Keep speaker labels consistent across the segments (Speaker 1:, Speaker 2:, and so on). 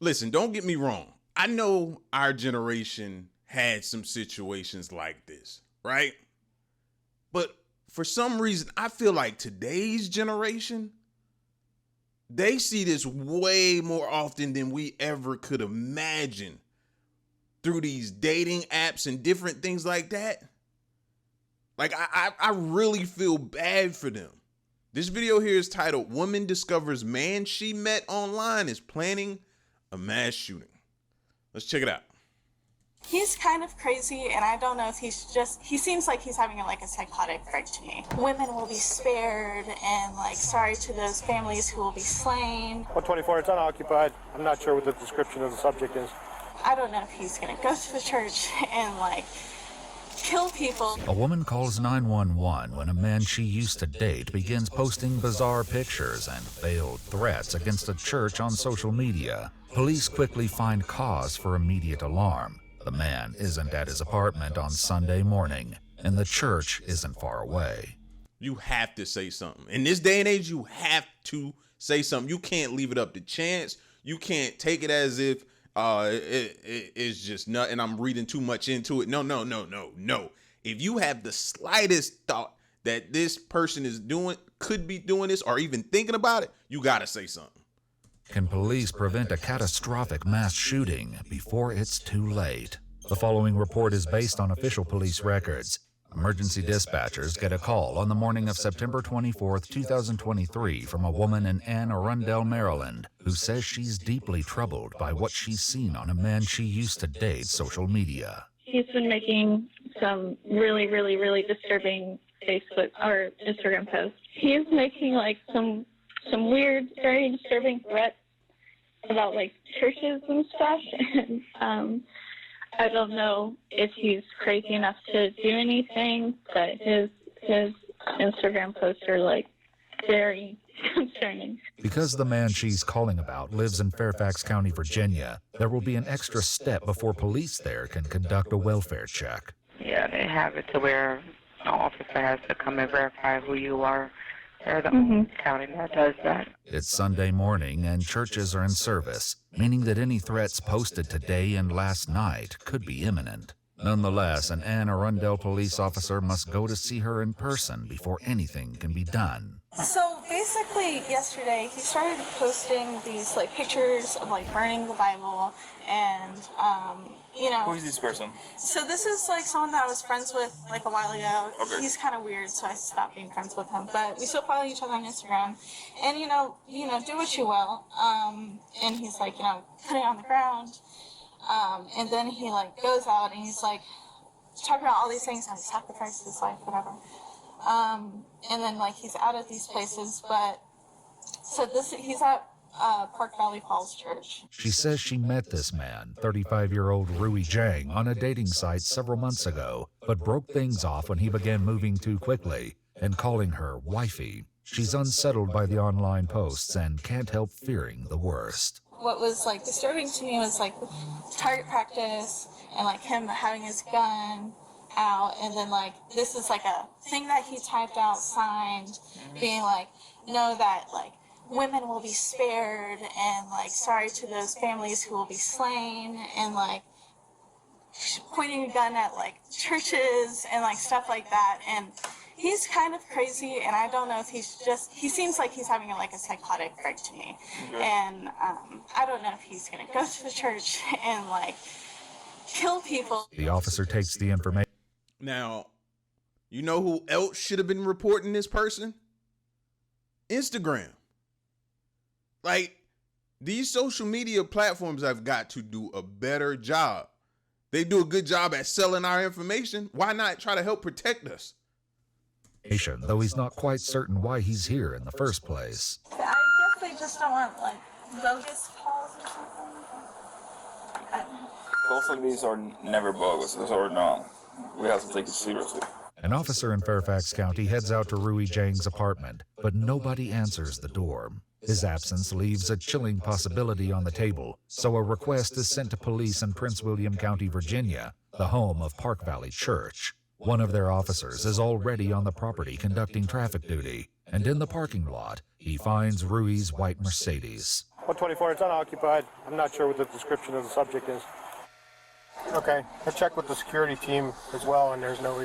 Speaker 1: listen, don't get me wrong. I know our generation had some situations like this, right? But for some reason, I feel like today's generation, they see this way more often than we ever could imagine through these dating apps and different things like that. Like, I really feel bad for them. This video here is titled, Woman Discovers Man She Met Online is Planning a Mass Shooting. Let's check it out.
Speaker 2: He's kind of crazy, and I don't know if he seems like he's having a psychotic break to me. Women will be spared, and sorry to those families who will be slain.
Speaker 3: 124, it's unoccupied. I'm not sure what the description of the subject is.
Speaker 2: I don't know if he's gonna go to the church and kill people.
Speaker 4: A woman calls 911 when a man she used to date begins posting bizarre pictures and veiled threats against a church on social media. Police quickly find cause for immediate alarm. The man isn't at his apartment on Sunday morning, and the church isn't far away.
Speaker 1: You have to say something. In this day and age, you have to say something. You can't leave it up to chance. You can't take it as if it's just nothing. I'm reading too much into it. No. If you have the slightest thought that this person could be doing this, or even thinking about it, you gotta say something.
Speaker 4: Can police prevent a catastrophic mass shooting before it's too late? The following report is based on official police records. Emergency dispatchers get a call on the morning of September 24th, 2023 from a woman in Anne Arundel, Maryland, who says she's deeply troubled by what she's seen on a man she used to date social media.
Speaker 5: He's been making some really disturbing Facebook or Instagram posts. He's making some weird, very disturbing threats about churches and stuff. And I don't know if he's crazy enough to do anything, but his Instagram posts are very concerning.
Speaker 4: Because the man she's calling about lives in Fairfax County, Virginia, there will be an extra step before police there can conduct a welfare check.
Speaker 6: Yeah, they have it to where an officer has to come and verify who you are. They're the only county that does that.
Speaker 4: It's Sunday morning and churches are in service, meaning that any threats posted today and last night could be imminent. Nonetheless, an Anne Arundel police officer must go to see her in person before anything can be done.
Speaker 2: So basically, yesterday he started posting these pictures of burning the Bible, and
Speaker 7: Who is this person?
Speaker 2: So this is someone that I was friends with a while ago.
Speaker 7: Okay.
Speaker 2: He's kind of weird, so I stopped being friends with him. But we still follow each other on Instagram, and do what you will. And he's put it on the ground, and then he goes out and he's talking about all these things, how he sacrificed his life, whatever. And then he's out at these places, but so he's at Park Valley Falls Church.
Speaker 4: She says she met this man, 35-year-old Rui Zhang, on a dating site several months ago, but broke things off when he began moving too quickly and calling her wifey. She's unsettled by the online posts and can't help fearing the worst.
Speaker 2: What was disturbing to me was target practice and him having his gun out, and then this is a thing that he typed out, signed, being know that women will be spared, and sorry to those families who will be slain, and pointing a gun at churches and stuff like that. And he's kind of crazy, and I don't know if he seems like he's having a psychotic break to me. And I don't know if he's gonna go to the church and kill people.
Speaker 4: The officer takes the information.
Speaker 1: Now, you know who else should have been reporting this person? Instagram. These social media platforms have got to do a better job. They do a good job at selling our information. Why not try to help protect us?
Speaker 4: Though he's not quite certain why he's here in the first place.
Speaker 2: I guess they just don't want bogus calls or something.
Speaker 7: Calls like these are never bogus. Or no. We have to take it seriously.
Speaker 4: An officer in Fairfax County heads out to Rui Zhang's apartment, but nobody answers the door. His absence leaves a chilling possibility on the table, so a request is sent to police in Prince William County, Virginia, the home of Park Valley Church. One of their officers is already on the property conducting traffic duty, and in the parking lot, he finds Rui's white Mercedes.
Speaker 3: 124, it's unoccupied. I'm not sure what the description of the subject is. Okay, I checked with the security team as well, and there's no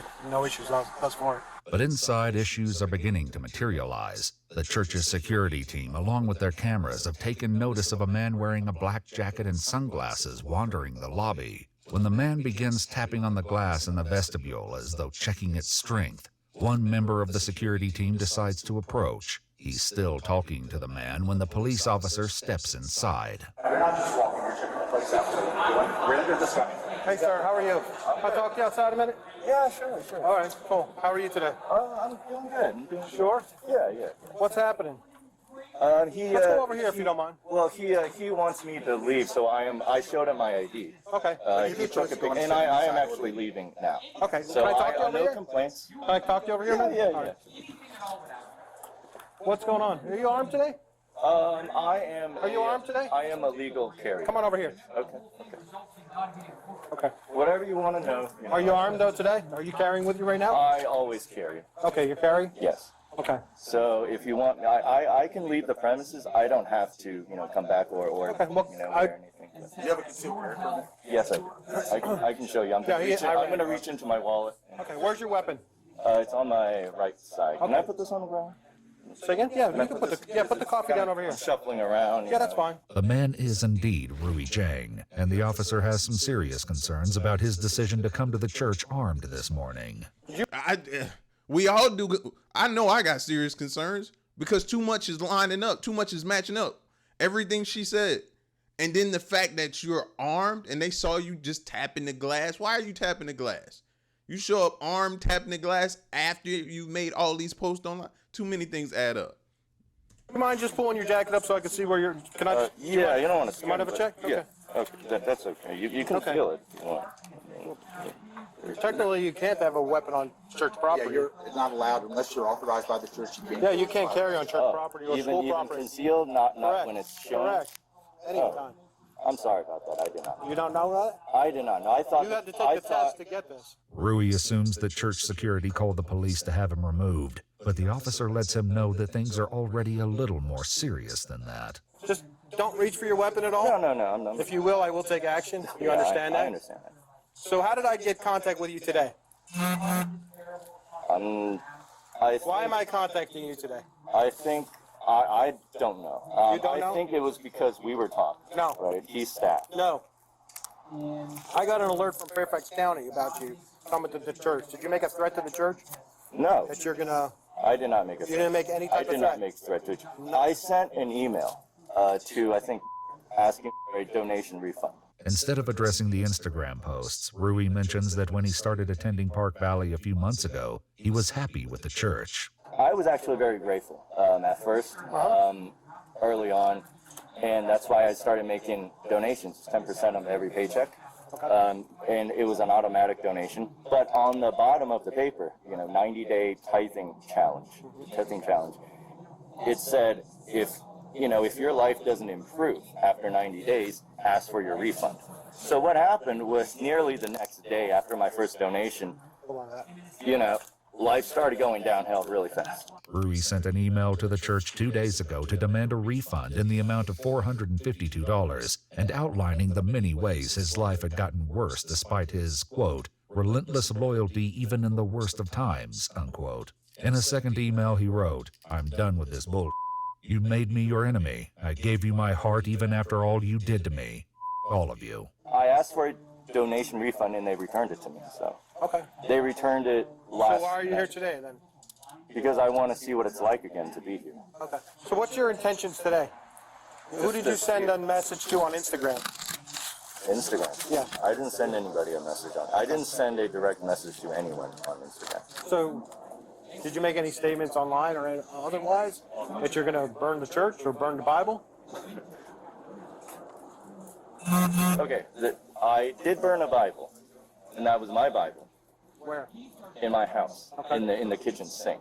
Speaker 3: issues thus far.
Speaker 4: But inside, issues are beginning to materialize. The church's security team, along with their cameras, have taken notice of a man wearing a black jacket and sunglasses wandering the lobby. When the man begins tapping on the glass in the vestibule as though checking its strength, one member of the security team decides to approach. He's still talking to the man when the police officer steps inside.
Speaker 8: We're not just walking, we're checking the place out. We're into this guy.
Speaker 3: Hey, sir, how are you? I'll talk to you outside a minute?
Speaker 8: Yeah, sure.
Speaker 3: All right, cool. How are you today?
Speaker 8: I'm doing good. I'm doing
Speaker 3: Sure?
Speaker 8: Yeah.
Speaker 3: What's happening? Let's go over here if you don't mind.
Speaker 8: Well, he wants me to leave, so I showed him my ID.
Speaker 3: Okay.
Speaker 8: He took a picture, and I am actually leaving now.
Speaker 3: Okay.
Speaker 8: So
Speaker 3: Can I talk to you over
Speaker 8: no
Speaker 3: here?
Speaker 8: complaints.
Speaker 3: Can I talk to you over here?
Speaker 8: Yeah.
Speaker 3: All right. What's going on? Are you armed today?
Speaker 8: I am.
Speaker 3: Are you armed today?
Speaker 8: I am a legal carrier.
Speaker 3: Come on over here. Okay.
Speaker 8: Whatever you want to know.
Speaker 3: Are you armed though today? Are you carrying with you right now?
Speaker 8: I always carry.
Speaker 3: Okay, you're carrying?
Speaker 8: Yes.
Speaker 3: Okay.
Speaker 8: So if you want, I can leave the premises. I don't have to, come back or
Speaker 3: Okay, well,
Speaker 8: wear anything.
Speaker 7: Do you have a concealed carry permit?
Speaker 8: Yes, I do. I can show you. I'm gonna reach into my wallet.
Speaker 3: Okay, where's your weapon?
Speaker 8: It's on my right side. Can I
Speaker 3: Okay.
Speaker 8: put this on the ground?
Speaker 3: Say again? Yeah, you can put the coffee down over here.
Speaker 8: Shuffling around.
Speaker 3: Yeah, that's fine.
Speaker 4: The man is indeed Rui Zhang, and the officer has some serious concerns about his decision to come to the church armed this morning.
Speaker 1: We all do. I know I got serious concerns because too much is lining up. Too much is matching up. Everything she said. And then the fact that you're armed and they saw you just tapping the glass. Why are you tapping the glass? You show up armed, tapping the glass after you've made all these posts online. Too many things add up.
Speaker 3: Do you mind just pulling your jacket up so I can see where you're? Can I?
Speaker 8: Yeah, you don't want to.
Speaker 3: You mind have a check?
Speaker 8: Yeah. Okay, that's okay. You can
Speaker 3: Okay.
Speaker 8: feel it if you want.
Speaker 3: Technically, you can't have a weapon on church property.
Speaker 9: Yeah, it's not allowed unless you're authorized by the church. You can't.
Speaker 3: Yeah, you can't carry on church property or school
Speaker 8: Even
Speaker 3: property.
Speaker 8: concealed, not
Speaker 3: Correct.
Speaker 8: when it's shown.
Speaker 3: Correct. Anytime.
Speaker 8: I'm sorry about that. I did not.
Speaker 3: You don't know that?
Speaker 8: I did not know. I thought
Speaker 3: You had to
Speaker 8: I
Speaker 3: take the
Speaker 8: thought-
Speaker 3: test to get this.
Speaker 4: Rui assumes that church security called the police to have him removed, but the officer lets him know that things are already a little more serious than that.
Speaker 3: Just don't reach for your weapon at all.
Speaker 8: No. I'm not.
Speaker 3: If you will, I will take action. You
Speaker 8: Yeah,
Speaker 3: understand
Speaker 8: I
Speaker 3: that?
Speaker 8: understand that.
Speaker 3: So how did I get contact with you today?
Speaker 8: I
Speaker 3: Why am I contacting you today?
Speaker 8: I think I don't know.
Speaker 3: You don't know?
Speaker 8: I think it was because we were talking.
Speaker 3: No.
Speaker 8: Right? He's staffed.
Speaker 3: No. I got an alert from Fairfax County about you coming to the church. Did you make a threat to the church
Speaker 8: No.
Speaker 3: that you're gonna?
Speaker 8: I did not make a
Speaker 3: You didn't make any type
Speaker 8: I
Speaker 3: of
Speaker 8: did
Speaker 3: threat?
Speaker 8: not make a threat to you. I sent an email to, I think, asking for a donation refund.
Speaker 4: Instead of addressing the Instagram posts, Rui mentions that when he started attending Park Valley a few months ago, he was happy with the church.
Speaker 8: I was actually very grateful at first, early on, and that's why I started making donations, 10% of every paycheck, and it was an automatic donation. But on the bottom of the paper, 90-day tithing challenge, it said if your life doesn't improve after 90 days, ask for your refund. So what happened was nearly the next day after my first donation, life started going downhill really fast.
Speaker 4: Rui sent an email to the church 2 days ago to demand a refund in the amount of $452 and outlining the many ways his life had gotten worse despite his, quote, relentless loyalty even in the worst of times, unquote. In a second email he wrote, I'm done with this bull. You made me your enemy. I gave you my heart even after all you did to me. All of you.
Speaker 8: I asked for a donation refund and they returned it to me. So
Speaker 3: Okay.
Speaker 8: they returned it last
Speaker 3: So why are you here
Speaker 8: night
Speaker 3: today then?
Speaker 8: because I want to see what it's like again to be here.
Speaker 3: Okay. So what's your intentions today? Who did you send a message to on Instagram?
Speaker 8: Instagram.
Speaker 3: Yeah.
Speaker 8: I didn't send anybody a message on. I didn't send a direct message to anyone on Instagram.
Speaker 3: So, did you make any statements online or otherwise that you're going to burn the church or burn the Bible?
Speaker 8: Okay, I did burn a Bible, and that was my Bible
Speaker 3: Where?
Speaker 8: in my house, in the kitchen sink.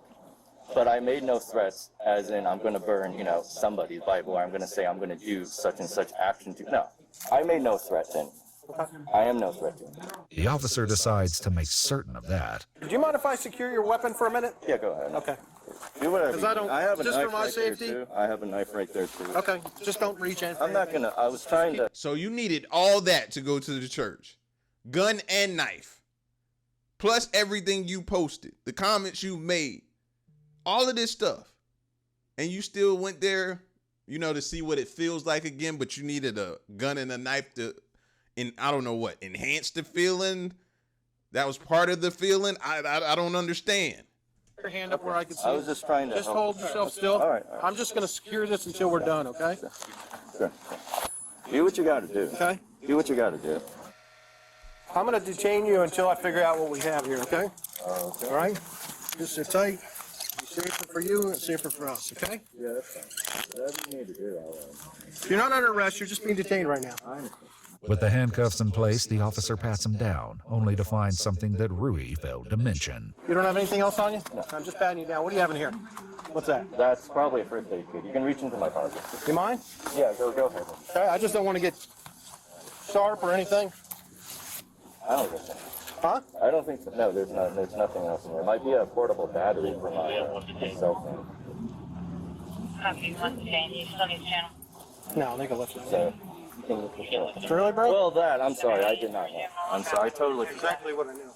Speaker 8: But I made no threats, as in I'm going to burn, somebody's Bible, or I'm going to say I'm going to do such and such action to. No, I made no threat then. I am no threat to him.
Speaker 4: The officer decides to make certain of that.
Speaker 3: Do you mind if I secure your weapon for a minute?
Speaker 8: Yeah, go ahead.
Speaker 3: Okay.
Speaker 8: Do whatever.
Speaker 3: Because I don't.
Speaker 8: I have a
Speaker 3: just
Speaker 8: knife
Speaker 3: for my
Speaker 8: right
Speaker 3: safety.
Speaker 8: there too. I have a knife right there too.
Speaker 3: Okay, just don't reach in.
Speaker 8: I'm not gonna. I was trying to.
Speaker 1: So you needed all that to go to the church. Gun and knife. Plus everything you posted. The comments you made. All of this stuff. And you still went there, you know, to see what it feels like again, but you needed a gun and a knife to, I don't know what, enhance the feeling? That was part of the feeling? I don't understand.
Speaker 3: Your hand up where I can see.
Speaker 8: I was just trying to.
Speaker 3: Just
Speaker 8: help.
Speaker 3: hold yourself still.
Speaker 8: All right.
Speaker 3: I'm just going to secure this until we're done, okay?
Speaker 8: Sure. Do what you got to do.
Speaker 3: Okay.
Speaker 8: Do what you got to do.
Speaker 3: I'm going to detain you until I figure out what we have here, okay? All right? Just sit tight. Be safer for you and safer for us, okay?
Speaker 8: Yeah, that's fine. Whatever you need to do,
Speaker 3: You're not under arrest. You're just being detained right now.
Speaker 4: With the handcuffs in place, the officer pats him down, only to find something that Rui failed to mention.
Speaker 3: You don't have anything else on you? No. I'm just patting you down. What do you have in here? What's that?
Speaker 8: That's probably a first aid kit. You can reach into my pocket.
Speaker 3: You mind?
Speaker 8: Yeah, go ahead.
Speaker 3: Okay, I just don't want to get sharp or anything.
Speaker 8: I don't think so.
Speaker 3: Huh?
Speaker 8: I don't think so. No, there's nothing else in there. It might be a portable battery for my cell phone.
Speaker 10: Copy, one stand. You still need channel.
Speaker 3: No, they can lift it.
Speaker 8: So,
Speaker 3: Really, bro?
Speaker 8: well, that, I'm sorry, I did not know. I'm sorry, I totally forgot.
Speaker 3: Exactly what I knew.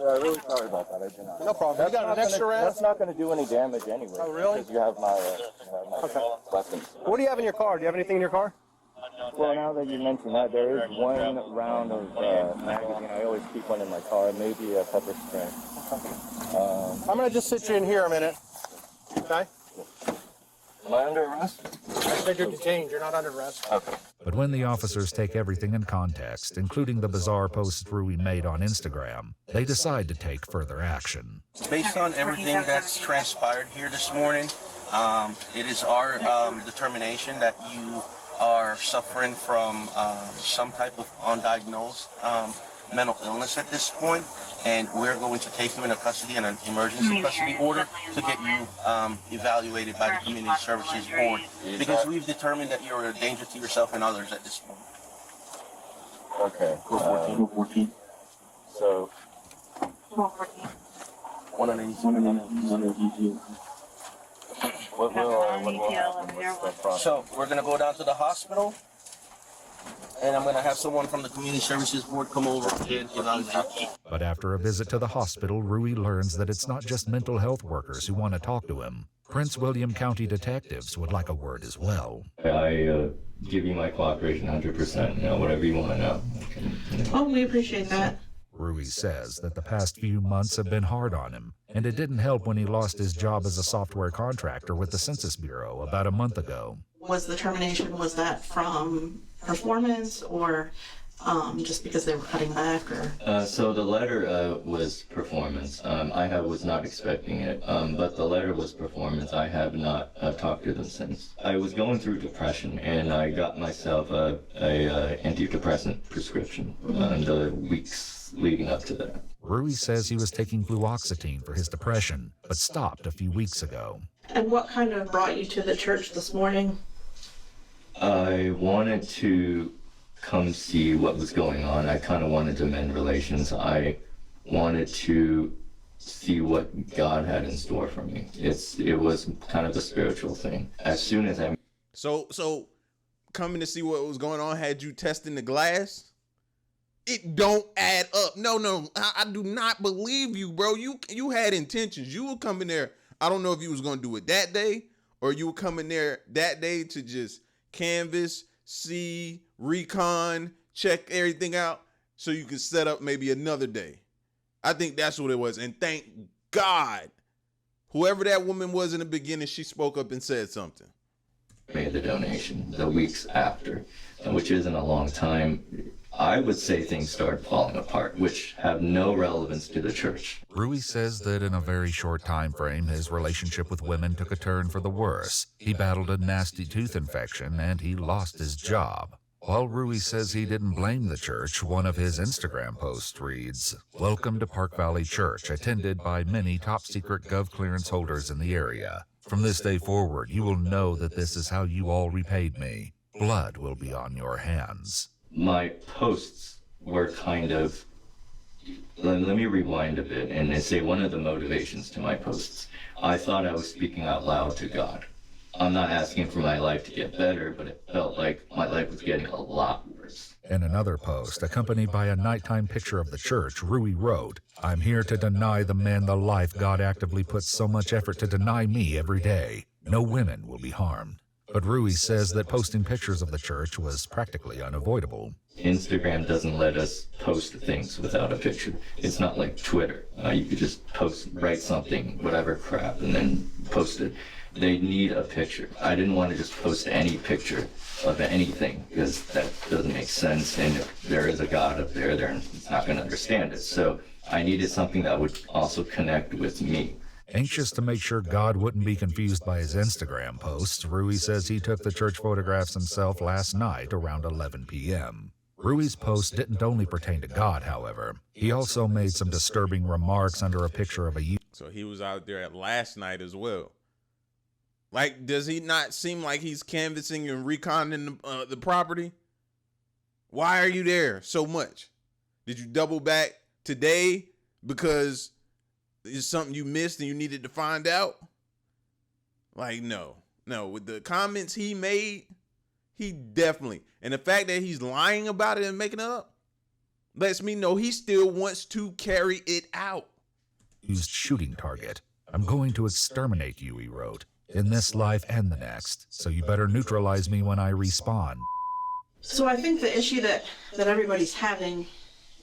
Speaker 8: Really sorry about that, I did not know.
Speaker 3: No problem. You got an extra round?
Speaker 8: That's not going to do any damage anyway.
Speaker 3: Oh, really?
Speaker 8: Because you have my weapons.
Speaker 3: What do you have in your car? Do you have anything in your car?
Speaker 8: Well, now that you mention that, there is one round of magazine. I always keep one in my car, maybe a pepper spray.
Speaker 3: I'm going to just sit you in here a minute. Okay?
Speaker 8: Am I under arrest?
Speaker 3: I said you're detained. You're not under arrest.
Speaker 8: Okay.
Speaker 4: But when the officers take everything in context, including the bizarre posts Rui made on Instagram, they decide to take further action.
Speaker 11: Based on everything that's transpired here this morning, it is our determination that you are suffering from some type of undiagnosed mental illness at this point, and we're going to take you into custody in an emergency custody order to get you evaluated by the Community Services Board, because we've determined that you're a danger to yourself and others at this point.
Speaker 8: Okay.
Speaker 11: 414.
Speaker 8: So.
Speaker 10: 414.
Speaker 11: 182.
Speaker 8: What will happen?
Speaker 11: So we're going to go down to the hospital, and I'm going to have someone from the Community Services Board come over and evaluate.
Speaker 4: But after a visit to the hospital, Rui learns that it's not just mental health workers who want to talk to him. Prince William County detectives would like a word as well.
Speaker 12: I give you my cooperation 100%, whatever you want to know.
Speaker 10: Oh, we appreciate that.
Speaker 4: Rui says that the past few months have been hard on him, and it didn't help when he lost his job as a software contractor with the Census Bureau about a month ago.
Speaker 10: Was the termination, was that from performance or just because they were cutting back? Or?
Speaker 12: So the letter was performance. I was not expecting it, but the letter was performance. I have not talked to them since. I was going through depression, and I got myself a antidepressant prescription in the weeks leading up to that.
Speaker 4: Rui says he was taking fluoxetine for his depression, but stopped a few weeks ago.
Speaker 10: And what kind of brought you to the church this morning?
Speaker 12: I wanted to come see what was going on. I kind of wanted to mend relations. I wanted to see what God had in store for me. It was kind of a spiritual thing. As soon as I...
Speaker 1: So coming to see what was going on had you testing the glass? It don't add up. No, I do not believe you, bro. You had intentions. You were coming there. I don't know if you was going to do it that day or you were coming there that day to just canvas, see, recon, check everything out so you could set up maybe another day. I think that's what it was. And thank God, whoever that woman was in the beginning, she spoke up and said something.
Speaker 12: Made the donation the weeks after, which isn't a long time. I would say things started falling apart, which have no relevance to the church.
Speaker 4: Rui says that in a very short time frame, his relationship with women took a turn for the worse. He battled a nasty tooth infection and he lost his job. While Rui says he didn't blame the church, one of his Instagram posts reads, "Welcome to Park Valley Church, attended by many top-secret Gov clearance holders in the area. From this day forward, you will know that this is how you all repaid me. Blood will be on your hands."
Speaker 12: My posts were kind of let me rewind a bit and say one of the motivations to my posts. I thought I was speaking out loud to God. I'm not asking for my life to get better, but it felt like my life was getting a lot worse.
Speaker 4: In another post, accompanied by a nighttime picture of the church, Rui wrote, "I'm here to deny the men the life God actively puts so much effort to deny me every day. No women will be harmed." But Rui says that posting pictures of the church was practically unavoidable.
Speaker 12: Instagram doesn't let us post things without a picture. It's not like Twitter. You could just write something, whatever crap, and then post it. They need a picture. I didn't want to just post any picture of anything because that doesn't make sense. And if there is a God up there, they're not going to understand it. So I needed something that would also connect with me.
Speaker 4: Anxious to make sure God wouldn't be confused by his Instagram posts, Rui says he took the church photographs himself last night around 11 p.m. Rui's post didn't only pertain to God, however. He also made some disturbing remarks under a picture of a youth.
Speaker 1: So he was out there at last night as well. Like, does he not seem like he's canvassing and reconning the property? Why are you there so much? Did you double back today because it's something you missed and you needed to find out? Like, no. With the comments he made, he definitely, and the fact that he's lying about it and making it up lets me know he still wants to carry it out.
Speaker 4: Used shooting target. "I'm going to exterminate you," he wrote, "in this life and the next, so you better neutralize me when I respawn."
Speaker 10: So I think the issue that everybody's having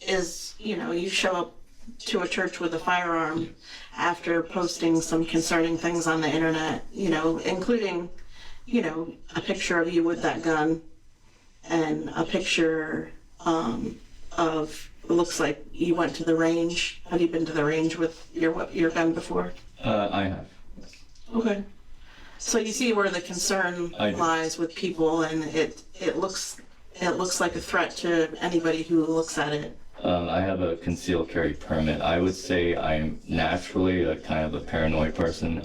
Speaker 10: is, you show up to a church with a firearm after posting some concerning things on the internet, including, a picture of you with that gun and a picture of, looks like you went to the range. Have you been to the range with your gun before?
Speaker 12: I have.
Speaker 10: Okay. So you see where the concern lies with people, and it looks like a threat to anybody who looks at it.
Speaker 12: I have a concealed carry permit. I would say I'm naturally a kind of a paranoid person,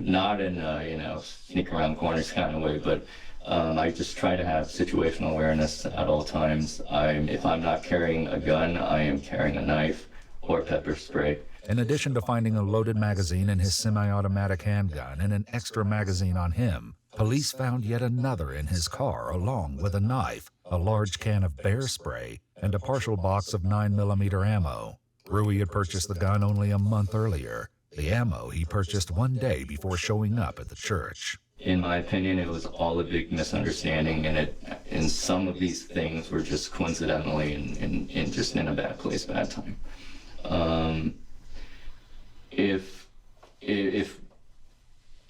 Speaker 12: not in a, sneak around corners kind of way, but I just try to have situational awareness at all times. If I'm not carrying a gun, I am carrying a knife or pepper spray.
Speaker 4: In addition to finding a loaded magazine in his semi-automatic handgun and an extra magazine on him, police found yet another in his car along with a knife, a large can of bear spray, and a partial box of 9mm ammo. Rui had purchased the gun only a month earlier. The ammo he purchased one day before showing up at the church.
Speaker 12: In my opinion, it was all a big misunderstanding, and some of these things were just coincidentally and just in a bad place, bad time.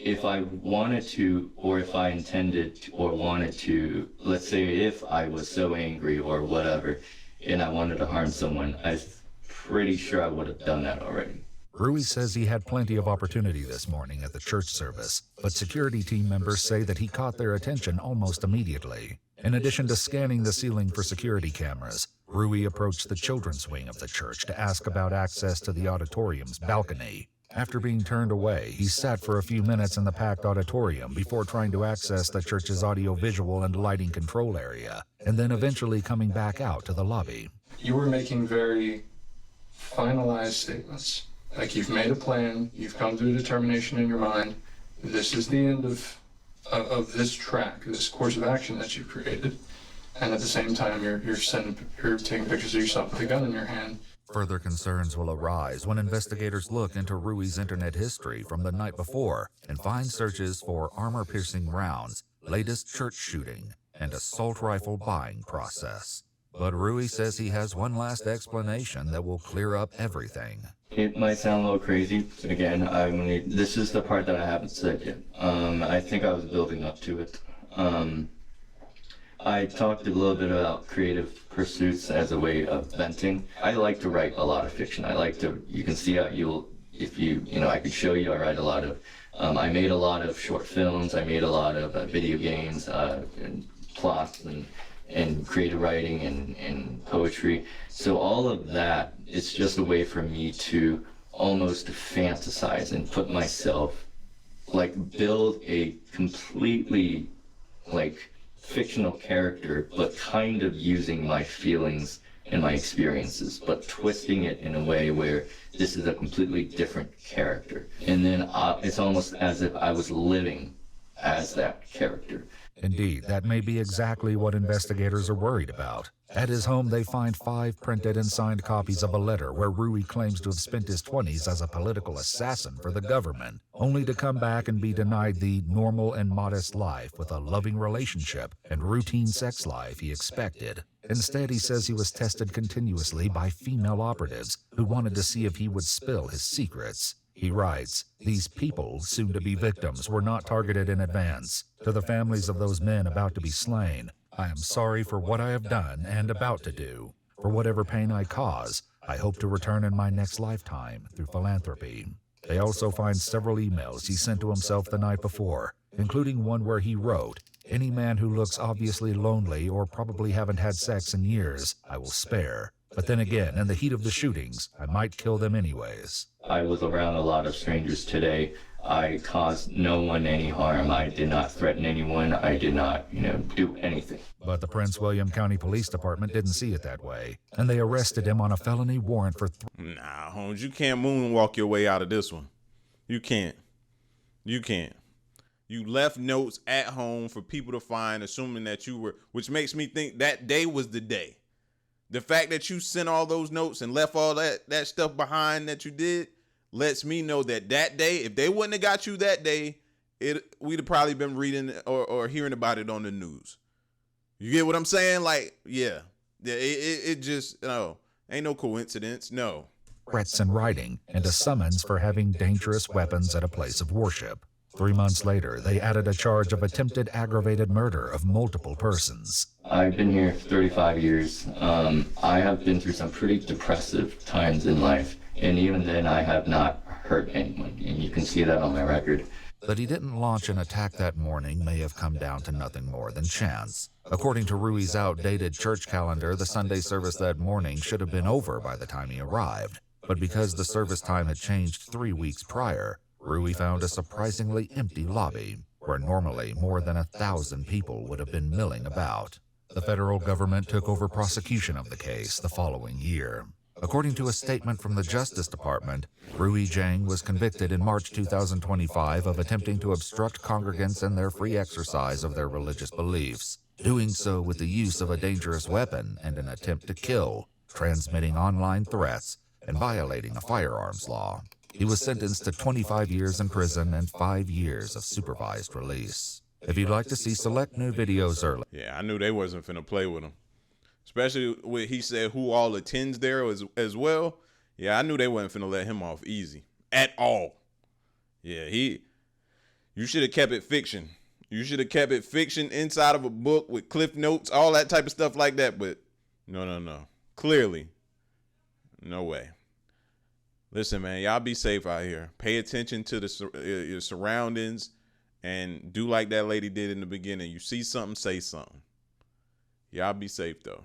Speaker 12: If I wanted to, or if I intended to, or wanted to, let's say if I was so angry or whatever, and I wanted to harm someone, I'm pretty sure I would have done that already.
Speaker 4: Rui says he had plenty of opportunity this morning at the church service, but security team members say that he caught their attention almost immediately. In addition to scanning the ceiling for security cameras, Rui approached the children's wing of the church to ask about access to the auditorium's balcony. After being turned away, he sat for a few minutes in the packed auditorium before trying to access the church's audiovisual and lighting control area, and then eventually coming back out to the lobby.
Speaker 13: You were making very finalized statements. Like, you've made a plan, you've come to a determination in your mind, this is the end of this track, this course of action that you've created, and at the same time you're taking pictures of yourself with a gun in your hand.
Speaker 4: Further concerns will arise when investigators look into Rui's internet history from the night before and find searches for armor-piercing rounds, latest church shooting, and assault rifle buying process. But Rui says he has one last explanation that will clear up everything.
Speaker 12: It might sound a little crazy. Again, this is the part that I haven't said yet. I think I was building up to it. I talked a little bit about creative pursuits as a way of venting. I like to write a lot of fiction. You can see how I could show you, I write a lot of, I made a lot of short films, I made a lot of video games, and plots, and creative writing and poetry. So all of that, it's just a way for me to almost fantasize and put myself, build a completely, fictional character, but kind of using my feelings and my experiences, but twisting it in a way where this is a completely different character. And then it's almost as if I was living as that character.
Speaker 4: Indeed, that may be exactly what investigators are worried about. At his home, they find 5 printed and signed copies of a letter where Rui claims to have spent his 20s as a political assassin for the government, only to come back and be denied the normal and modest life with a loving relationship and routine sex life he expected. Instead, he says he was tested continuously by female operatives who wanted to see if he would spill his secrets. He writes, "These people, soon to be victims, were not targeted in advance. To the families of those men about to be slain, I am sorry for what I have done and about to do. For whatever pain I cause, I hope to return in my next lifetime through philanthropy." They also find several emails he sent to himself the night before, including one where he wrote, "Any man who looks obviously lonely or probably haven't had sex in years, I will spare. But then again, in the heat of the shootings, I might kill them anyways."
Speaker 12: I was around a lot of strangers today. I caused no one any harm. I did not threaten anyone. I did not, do anything.
Speaker 4: But the Prince William County Police Department didn't see it that way, and they arrested him on a felony warrant for
Speaker 1: Nah, Holmes, you can't moonwalk your way out of this one. You can't. You can't. You left notes at home for people to find, assuming that you were, which makes me think that day was the day. The fact that you sent all those notes and left all that stuff behind that you did lets me know that day, if they wouldn't have got you that day, we'd have probably been reading or hearing about it on the news. You get what I'm saying? Like, yeah, it just, ain't no coincidence. No.
Speaker 4: threats in writing and a summons for having dangerous weapons at a place of worship. 3 months later, they added a charge of attempted aggravated murder of multiple persons.
Speaker 12: I've been here 35 years. I have been through some pretty depressive times in life, and even then I have not hurt anyone, and you can see that on my record.
Speaker 4: That he didn't launch an attack that morning may have come down to nothing more than chance. According to Rui's outdated church calendar, the Sunday service that morning should have been over by the time he arrived. But because the service time had changed 3 weeks prior, Rui found a surprisingly empty lobby, where normally more than 1,000 people would have been milling about. The federal government took over prosecution of the case the following year. According to a statement from the Justice Department, Rui Zhang was convicted in March 2025 of attempting to obstruct congregants in their free exercise of their religious beliefs, doing so with the use of a dangerous weapon and an attempt to kill, transmitting online threats, and violating a firearms law. He was sentenced to 25 years in prison and 5 years of supervised release. If you'd like to see select new videos early.
Speaker 1: Yeah, I knew they wasn't finna play with him. Especially when he said who all attends there as well. Yeah, I knew they wasn't finna let him off easy. At all. Yeah, you should have kept it fiction. You should have kept it fiction inside of a book with cliff notes, all that type of stuff like that. But no. Clearly, no way. Listen, man, y'all be safe out here. Pay attention to your surroundings and do like that lady did in the beginning. You see something, say something. Y'all be safe, though.